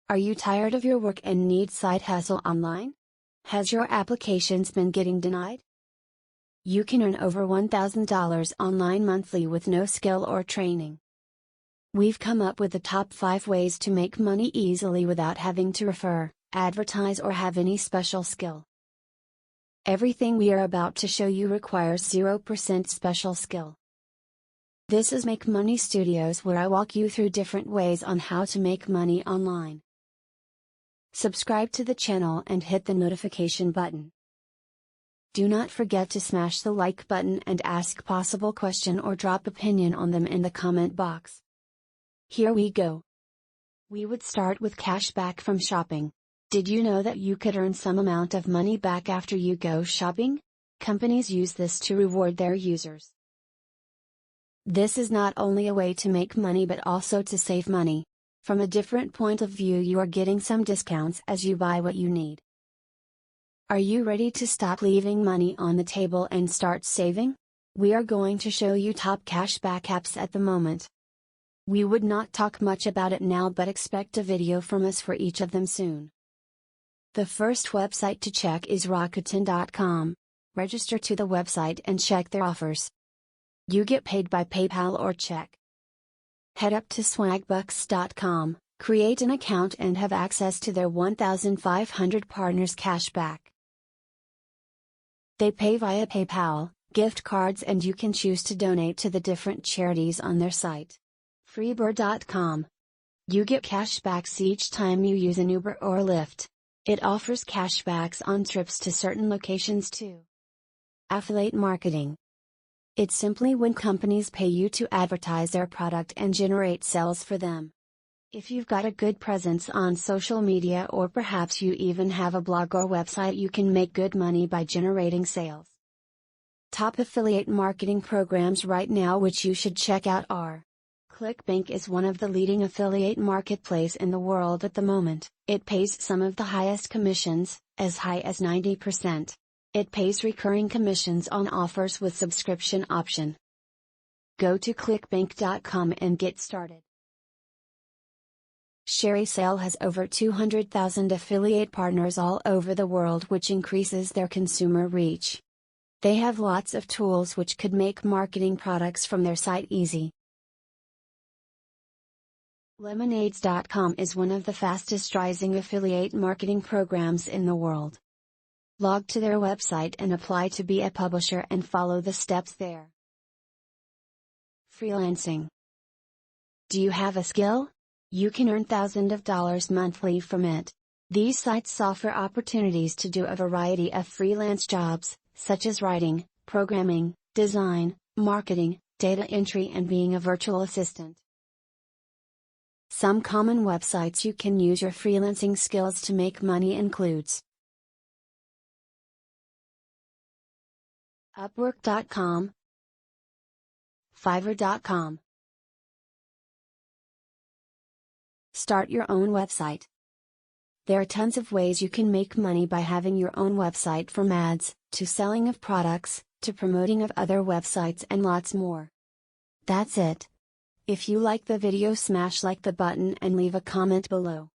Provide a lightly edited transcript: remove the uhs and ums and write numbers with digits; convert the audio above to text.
Are you tired of your work and need side hustle online? Has your applications been getting denied? You can earn over $1,000 online monthly with no skill or training. We've come up with the top 5 ways to make money easily without having to refer, advertise, or have any special skill. Everything we are about to show you requires 0% special skill. This is MakeMoney Studios, where I walk you through different ways on how to make money online. Subscribe to the channel and hit the notification button. Do not forget to smash the like button and ask possible question or drop opinion on them in the comment box. Here we go. We would start with cash back from shopping. Did you know that you could earn some amount of money back after you go shopping? Companies use this to reward their users. This is not only a way to make money but also to save money. From a different point of view, you are getting some discounts as you buy what you need. Are you ready to stop leaving money on the table and start saving? We are going to show you top cashback apps at the moment. We would not talk much about it now, but expect a video from us for each of them soon. The first website to check is Rakuten.com. Register to the website and check their offers. You get paid by PayPal or check. Head up to swagbucks.com, create an account and have access to their 1,500 partners cashback. They pay via PayPal, gift cards, and you can choose to donate to the different charities on their site. Freebird.com. You get cashbacks each time you use an Uber or Lyft. It offers cashbacks on trips to certain locations too. Affiliate marketing. It's simply when companies pay you to advertise their product and generate sales for them. If you've got a good presence on social media, or perhaps you even have a blog or website, you can make good money by generating sales. Top affiliate marketing programs right now which you should check out are: ClickBank is one of the leading affiliate marketplace in the world at the moment. It pays some of the highest commissions, as high as 90%. It pays recurring commissions on offers with subscription option. Go to clickbank.com and get started. ShareSale has over 200,000 affiliate partners all over the world, which increases their consumer reach. They have lots of tools which could make marketing products from their site easy. Lemonades.com is one of the fastest rising affiliate marketing programs in the world. Log to their website and apply to be a publisher and follow the steps there. Freelancing. Do you have a skill? You can earn thousands of dollars monthly from it. These sites offer opportunities to do a variety of freelance jobs, such as writing, programming, design, marketing, data entry, and being a virtual assistant. Some common websites you can use your freelancing skills to make money includes Upwork.com, Fiverr.com. Start your own website. There are tons of ways you can make money by having your own website, from ads, to selling of products, to promoting of other websites, and lots more. That's it. If you like the video, smash like the button and leave a comment below.